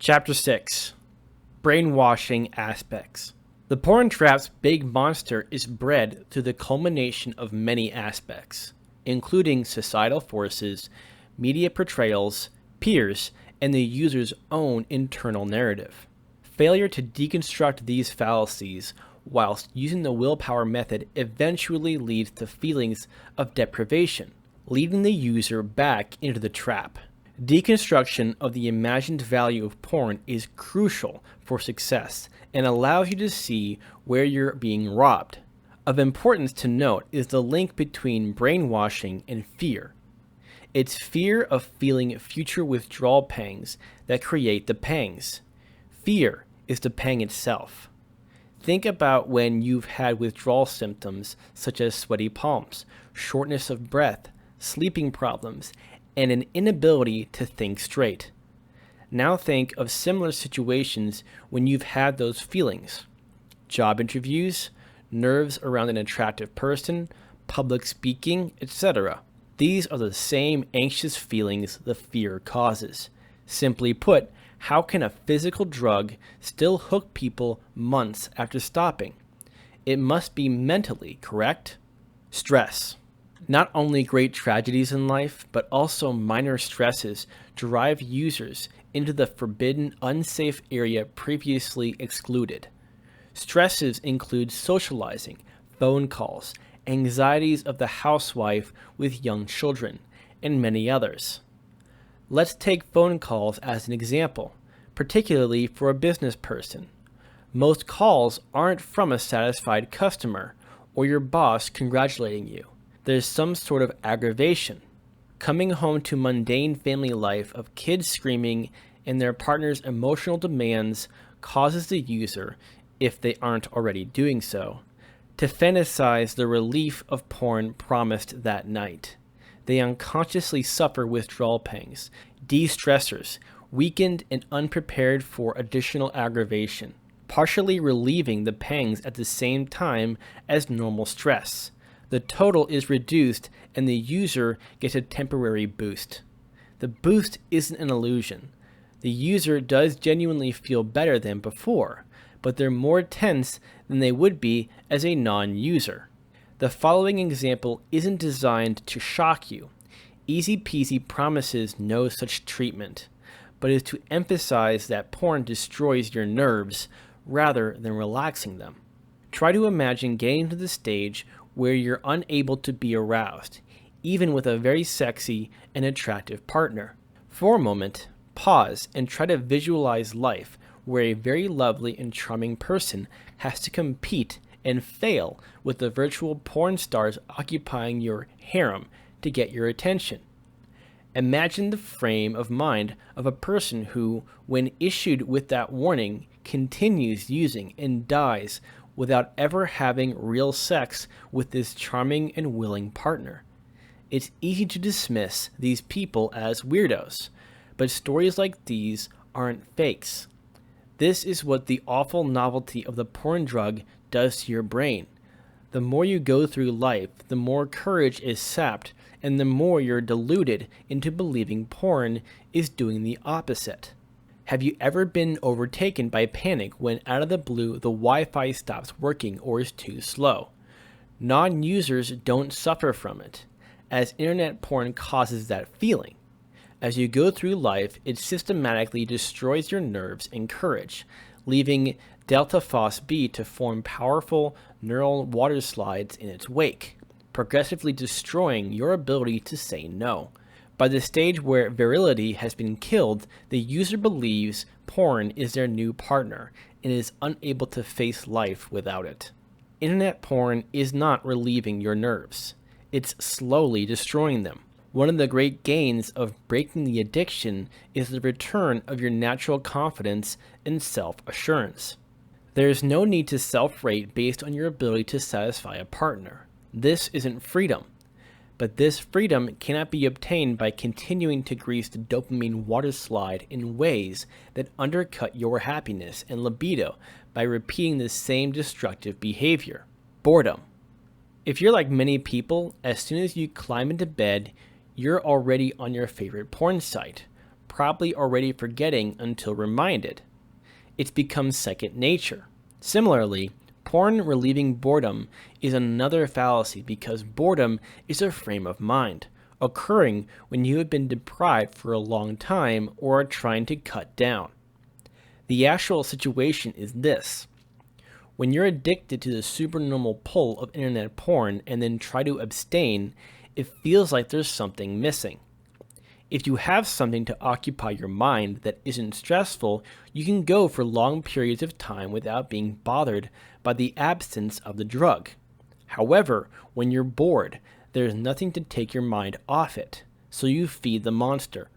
Chapter 6. Brainwashing Aspects. The porn trap's big monster is bred through the culmination of many aspects, including societal forces, media portrayals, peers, and the user's own internal narrative. Failure to deconstruct these fallacies whilst using the willpower method eventually leads to feelings of deprivation, leading the user back into the trap. Deconstruction of the imagined value of porn is crucial for success and allows you to see where you're being robbed. Of importance to note is the link between brainwashing and fear. It's fear of feeling future withdrawal pangs that create the pangs. Fear is the pang itself. Think about when you've had withdrawal symptoms such as sweaty palms, shortness of breath, sleeping problems, and an inability to think straight. Now think of similar situations when you've had those feelings. Job interviews, nerves around an attractive person, public speaking, etc. These are the same anxious feelings the fear causes. Simply put, how can a physical drug still hook people months after stopping? It must be mentally, correct? Stress. Not only great tragedies in life, but also minor stresses drive users into the forbidden, unsafe area previously excluded. Stresses include socializing, phone calls, anxieties of the housewife with young children, and many others. Let's take phone calls as an example, particularly for a business person. Most calls aren't from a satisfied customer or your boss congratulating you. There's some sort of aggravation. Coming home to mundane family life of kids screaming and their partner's emotional demands causes the user, if they aren't already doing so, to fantasize the relief of porn promised that night. They unconsciously suffer withdrawal pangs, de-stressors, weakened and unprepared for additional aggravation, partially relieving the pangs at the same time as normal stress. The total is reduced and the user gets a temporary boost. The boost isn't an illusion. The user does genuinely feel better than before, but they're more tense than they would be as a non-user. The following example isn't designed to shock you. Easy Peasy promises no such treatment, but is to emphasize that porn destroys your nerves rather than relaxing them. Try to imagine getting to the stage where you're unable to be aroused, even with a very sexy and attractive partner. For a moment, pause and try to visualize life where a very lovely and charming person has to compete and fail with the virtual porn stars occupying your harem to get your attention. Imagine the frame of mind of a person who, when issued with that warning, continues using and dies without ever having real sex with this charming and willing partner. It's easy to dismiss these people as weirdos, but stories like these aren't fakes. This is what the awful novelty of the porn drug does to your brain. The more you go through life, the more courage is sapped, and the more you're deluded into believing porn is doing the opposite. Have you ever been overtaken by panic when out of the blue the Wi-Fi stops working or is too slow? Non-users don't suffer from it, as internet porn causes that feeling. As you go through life, it systematically destroys your nerves and courage, leaving delta phos B to form powerful neural water slides in its wake, progressively destroying your ability to say no. By the stage where virility has been killed, the user believes porn is their new partner and is unable to face life without it. Internet porn is not relieving your nerves. It's slowly destroying them. One of the great gains of breaking the addiction is the return of your natural confidence and self-assurance. There is no need to self-rate based on your ability to satisfy a partner. This isn't freedom. But this freedom cannot be obtained by continuing to grease the dopamine water slide in ways that undercut your happiness and libido by repeating the same destructive behavior. Boredom. If you're like many people, as soon as you climb into bed, you're already on your favorite porn site, probably already forgetting until reminded. It's become second nature. Similarly, porn relieving boredom is another fallacy because boredom is a frame of mind, occurring when you have been deprived for a long time or are trying to cut down. The actual situation is this. When you're addicted to the supernormal pull of internet porn and then try to abstain, it feels like there's something missing. If you have something to occupy your mind that isn't stressful, you can go for long periods of time without being bothered by the absence of the drug. However, when you're bored, there's nothing to take your mind off it, so you feed the monster.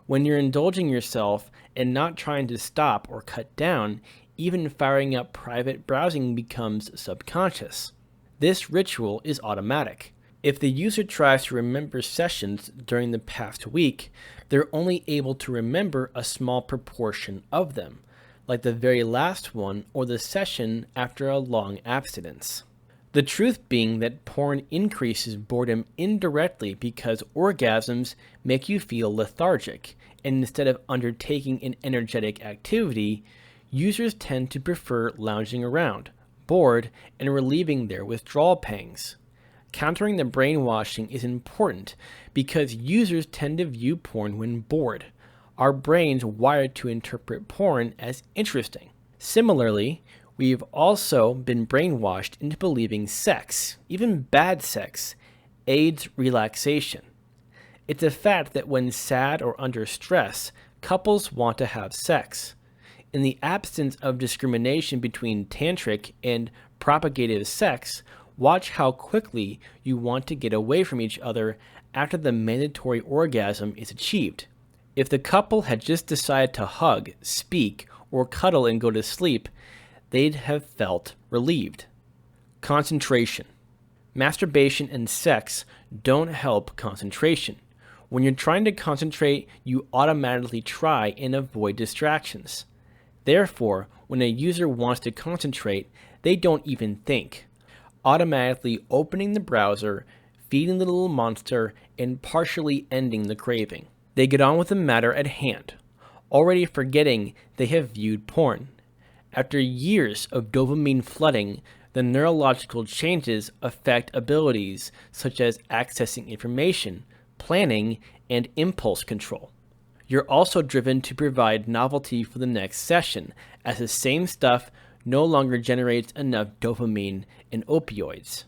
When you're indulging yourself and not trying to stop or cut down, even firing up private browsing becomes subconscious. This ritual is automatic. If the user tries to remember sessions during the past week, they're only able to remember a small proportion of them, like the very last one or the session after a long abstinence. The truth being that porn increases boredom indirectly because orgasms make you feel lethargic, and instead of undertaking an energetic activity, users tend to prefer lounging around, bored, and relieving their withdrawal pangs. Countering the brainwashing is important because users tend to view porn when bored. Our brains wired to interpret porn as interesting. Similarly, we've also been brainwashed into believing sex, even bad sex, aids relaxation. It's a fact that when sad or under stress, couples want to have sex. In the absence of discrimination between tantric and propagative sex, watch how quickly you want to get away from each other after the mandatory orgasm is achieved. If the couple had just decided to hug, speak, or cuddle and go to sleep, they'd have felt relieved. Concentration. Masturbation and sex don't help concentration. When you're trying to concentrate, you automatically try and avoid distractions. Therefore, when a user wants to concentrate, they don't even think, automatically opening the browser, feeding the little monster, and partially ending the craving. They get on with the matter at hand, already forgetting they have viewed porn. After years of dopamine flooding, the neurological changes affect abilities such as accessing information, planning, and impulse control. You're also driven to provide novelty for the next session, as the same stuff no longer generates enough dopamine and opioids.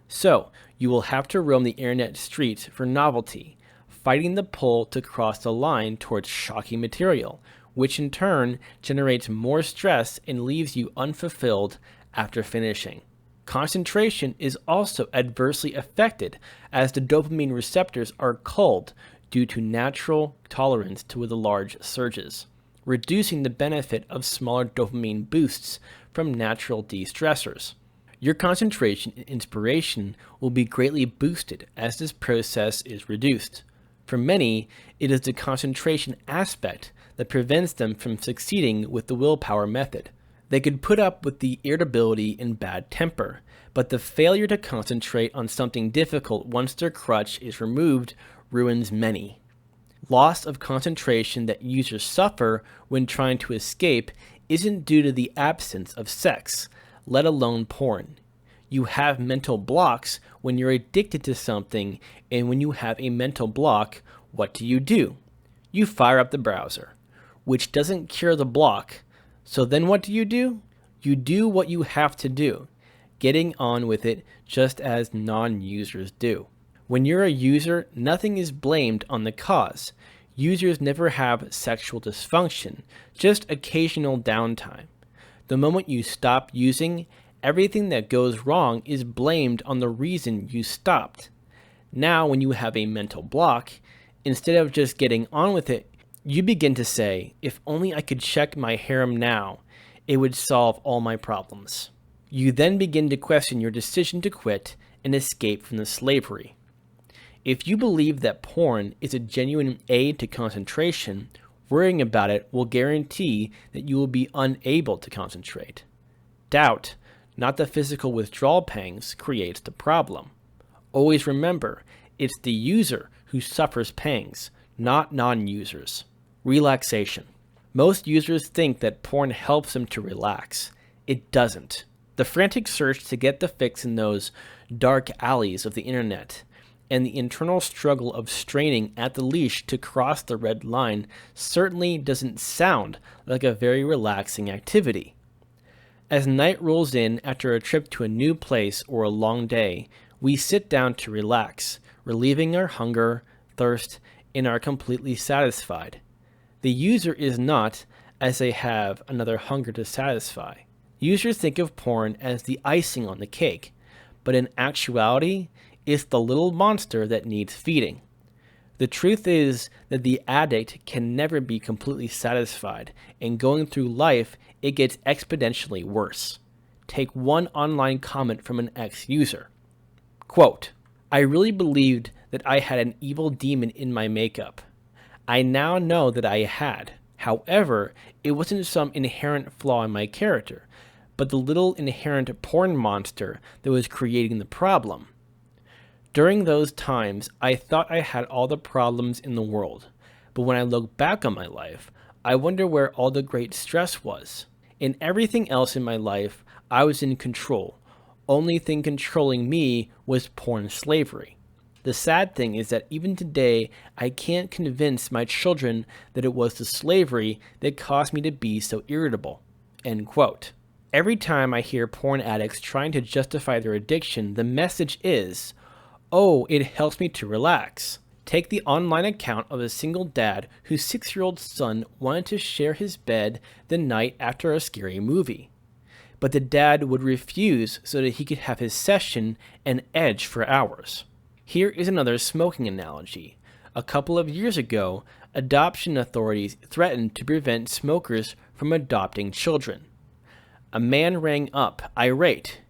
So, you will have to roam the internet streets for novelty, fighting the pull to cross the line towards shocking material, which in turn generates more stress and leaves you unfulfilled after finishing. Concentration is also adversely affected as the dopamine receptors are culled due to natural tolerance to the large surges, reducing the benefit of smaller dopamine boosts from natural de-stressors. Your concentration and inspiration will be greatly boosted as this process is reduced. For many, it is the concentration aspect that prevents them from succeeding with the willpower method. They could put up with the irritability and bad temper, but the failure to concentrate on something difficult once their crutch is removed ruins many. Loss of concentration that users suffer when trying to escape isn't due to the absence of sex, let alone porn. You have mental blocks when you're addicted to something, and when you have a mental block, what do? You fire up the browser, which doesn't cure the block. So then what do? You do what you have to do, getting on with it just as non-users do. When you're a user, nothing is blamed on the cause. Users never have sexual dysfunction, just occasional downtime. The moment you stop using, everything that goes wrong is blamed on the reason you stopped. Now, when you have a mental block, instead of just getting on with it, you begin to say, if only I could check my harem now, it would solve all my problems. You then begin to question your decision to quit and escape from the slavery. If you believe that porn is a genuine aid to concentration, worrying about it will guarantee that you will be unable to concentrate. Doubt, not the physical withdrawal pangs, creates the problem. Always remember, it's the user who suffers pangs, not non-users. Relaxation. Most users think that porn helps them to relax. It doesn't. The frantic search to get the fix in those dark alleys of the internet, and the internal struggle of straining at the leash to cross the red line certainly doesn't sound like a very relaxing activity. As night rolls in after a trip to a new place or a long day, we sit down to relax, relieving our hunger, thirst, and are completely satisfied. The user is not, as they have another hunger to satisfy. Users think of porn as the icing on the cake, but in actuality, it's the little monster that needs feeding. The truth is that the addict can never be completely satisfied, and going through life, it gets exponentially worse. Take one online comment from an ex-user. Quote, "I really believed that I had an evil demon in my makeup. I now know that I had. However, it wasn't some inherent flaw in my character, but the little inherent porn monster that was creating the problem. During those times, I thought I had all the problems in the world, but when I look back on my life, I wonder where all the great stress was. In everything else in my life, I was in control. Only thing controlling me was porn slavery. The sad thing is that even today, I can't convince my children that it was the slavery that caused me to be so irritable." End quote. Every time I hear porn addicts trying to justify their addiction, the message is, "Oh, it helps me to relax." Take the online account of a single dad whose 6-year-old son wanted to share his bed the night after a scary movie. But the dad would refuse so that he could have his session and edge for hours. Here is another smoking analogy. A couple of years ago, adoption authorities threatened to prevent smokers from adopting children. A man rang up, irate.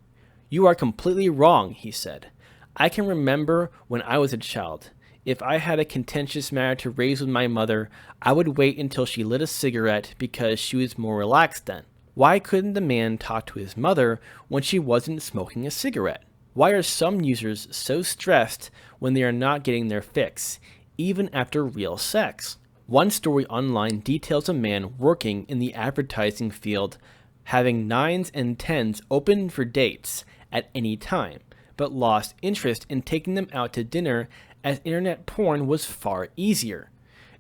"You are completely wrong," he said. "I can remember when I was a child. If I had a contentious matter to raise with my mother, I would wait until she lit a cigarette because she was more relaxed then. Why couldn't the man talk to his mother when she wasn't smoking a cigarette? Why are some users so stressed when they are not getting their fix, even after real sex?" One story online details a man working in the advertising field having 9s and 10s open for dates at any time, but lost interest in taking them out to dinner as internet porn was far easier,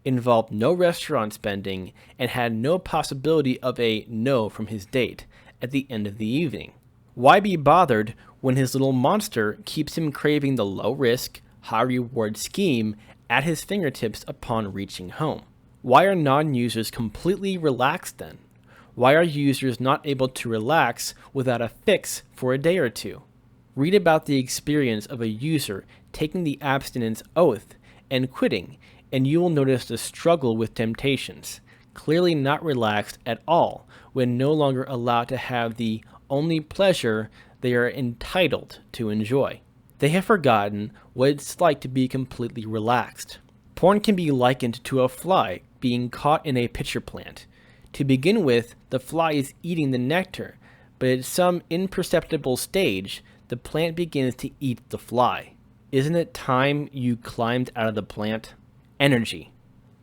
involved no restaurant spending, and had no possibility of a no from his date at the end of the evening. Why be bothered when his little monster keeps him craving the low-risk, high-reward scheme at his fingertips upon reaching home? Why are non-users completely relaxed then? Why are users not able to relax without a fix for a day or two? Read about the experience of a user taking the abstinence oath and quitting, and you will notice the struggle with temptations, clearly not relaxed at all when no longer allowed to have the only pleasure they are entitled to enjoy. They have forgotten what it's like to be completely relaxed. Porn can be likened to a fly being caught in a pitcher plant. To begin with, the fly is eating the nectar, but at some imperceptible stage, the plant begins to eat the fly. Isn't it time you climbed out of the plant? Energy.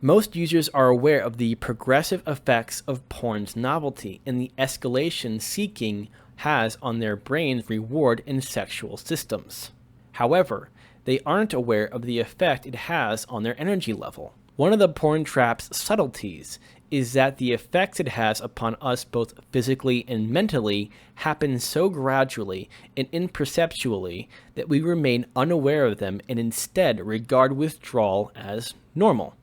Most users are aware of the progressive effects of porn's novelty and the escalation seeking has on their brain's reward and sexual systems. However, they aren't aware of the effect it has on their energy level. One of the porn trap's subtleties is that the effects it has upon us both physically and mentally happen so gradually and imperceptually that we remain unaware of them and instead regard withdrawal as normal.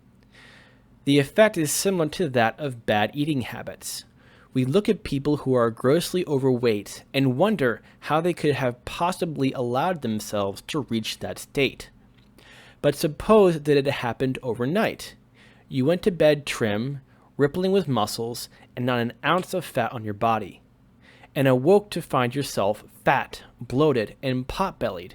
The effect is similar to that of bad eating habits. We look at people who are grossly overweight and wonder how they could have possibly allowed themselves to reach that state. But suppose that it happened overnight. You went to bed trim, rippling with muscles, and not an ounce of fat on your body, and awoke to find yourself fat, bloated, and pot-bellied.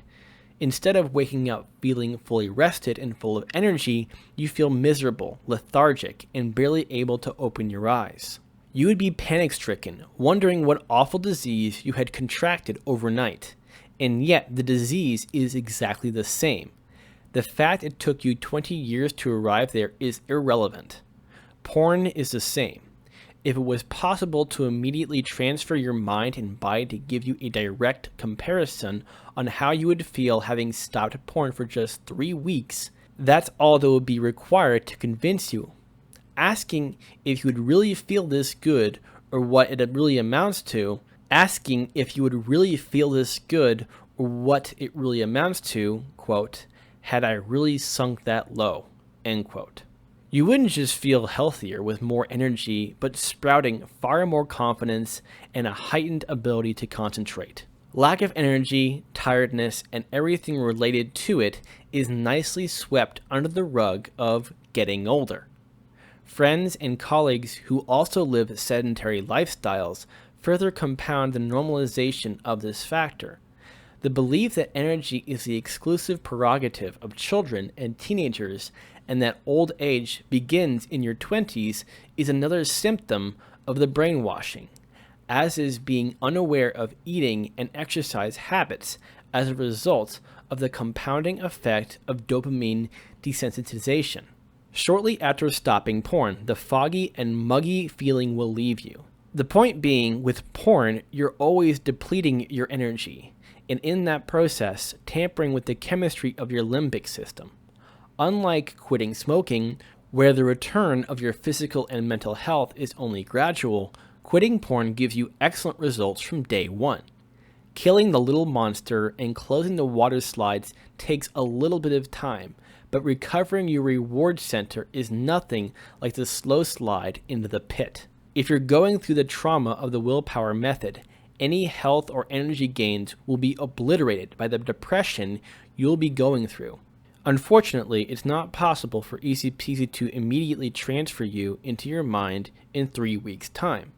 Instead of waking up feeling fully rested and full of energy, you feel miserable, lethargic, and barely able to open your eyes. You would be panic-stricken, wondering what awful disease you had contracted overnight, and yet the disease is exactly the same. The fact it took you 20 years to arrive there is irrelevant. Porn is the same. If it was possible to immediately transfer your mind and body to give you a direct comparison on how you would feel having stopped porn for just 3 weeks, that's all that would be required to convince you. Asking if you would really feel this good or what it really amounts to, quote, had I really sunk that low, end quote. You wouldn't just feel healthier with more energy, but sprouting far more confidence and a heightened ability to concentrate. Lack of energy, tiredness, and everything related to it is nicely swept under the rug of getting older. Friends and colleagues who also live sedentary lifestyles further compound the normalization of this factor. The belief that energy is the exclusive prerogative of children and teenagers and that old age begins in your 20s is another symptom of the brainwashing, as is being unaware of eating and exercise habits as a result of the compounding effect of dopamine desensitization. Shortly after stopping porn, the foggy and muggy feeling will leave you. The point being, with porn, you're always depleting your energy, and in that process, tampering with the chemistry of your limbic system. Unlike quitting smoking, where the return of your physical and mental health is only gradual, quitting porn gives you excellent results from day one. Killing the little monster and closing the water slides takes a little bit of time, but recovering your reward center is nothing like the slow slide into the pit. If you're going through the trauma of the willpower method, any health or energy gains will be obliterated by the depression you'll be going through. Unfortunately, it's not possible for Easy Peasy to immediately transfer you into your mind in 3 weeks' time.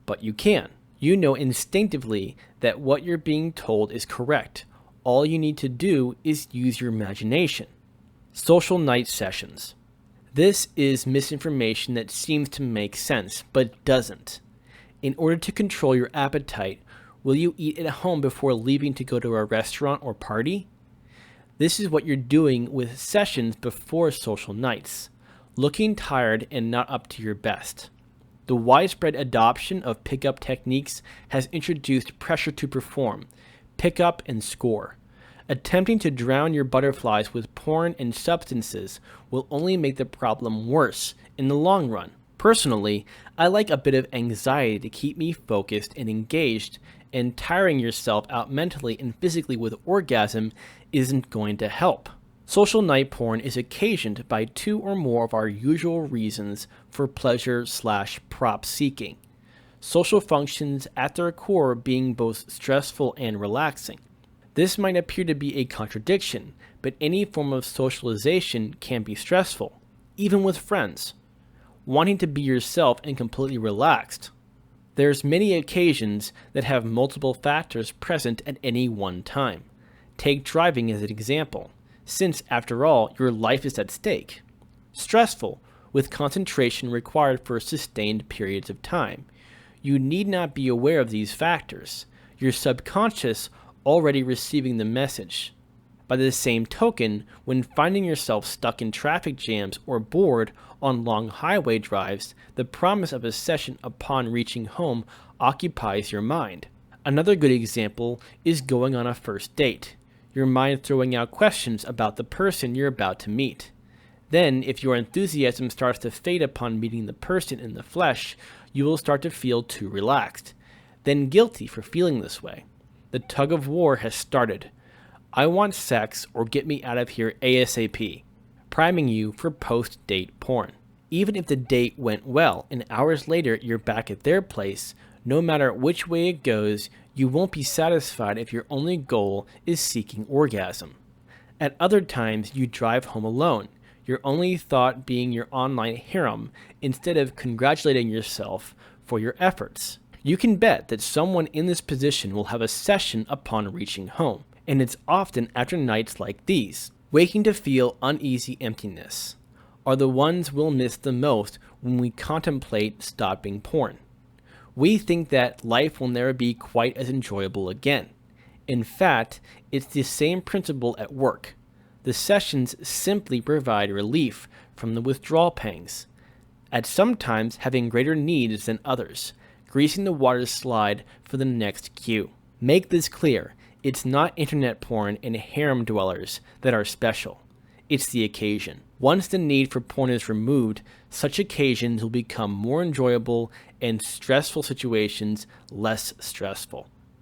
But you can. You know instinctively that what you're being told is correct. All you need to do is use your imagination. Social night sessions. This is misinformation that seems to make sense, but doesn't. In order to control your appetite, will you eat at home before leaving to go to a restaurant or party? This is what you're doing with sessions before social nights, looking tired and not up to your best. The widespread adoption of pickup techniques has introduced pressure to perform, pick up and score. Attempting to drown your butterflies with porn and substances will only make the problem worse in the long run. Personally, I like a bit of anxiety to keep me focused and engaged, and tiring yourself out mentally and physically with orgasm isn't going to help. Social night porn is occasioned by 2 or more of our usual reasons for pleasure/prop seeking. Social functions at their core being both stressful and relaxing. This might appear to be a contradiction, but any form of socialization can be stressful, even with friends. Wanting to be yourself and completely relaxed. There's many occasions that have multiple factors present at any one time. Take driving as an example, since after all, your life is at stake. Stressful, with concentration required for sustained periods of time. You need not be aware of these factors. Your subconscious already receiving the message. By the same token, when finding yourself stuck in traffic jams or bored on long highway drives, the promise of a session upon reaching home occupies your mind. Another good example is going on a first date, your mind throwing out questions about the person you're about to meet. Then, if your enthusiasm starts to fade upon meeting the person in the flesh, you will start to feel too relaxed, then guilty for feeling this way. The tug of war has started. I want sex or get me out of here ASAP, priming you for post-date porn. Even if the date went well and hours later you're back at their place, no matter which way it goes, you won't be satisfied if your only goal is seeking orgasm. At other times, you drive home alone, your only thought being your online harem, instead of congratulating yourself for your efforts. You can bet that someone in this position will have a session upon reaching home, and it's often after nights like these. Waking to feel uneasy emptiness are the ones we'll miss the most when we contemplate stopping porn. We think that life will never be quite as enjoyable again. In fact, it's the same principle at work. The sessions simply provide relief from the withdrawal pangs. at sometimes having greater needs than others, greasing the water slide for the next cue. Make this clear, it's not internet porn and harem dwellers that are special. It's the occasion. Once the need for porn is removed, such occasions will become more enjoyable and stressful situations less stressful.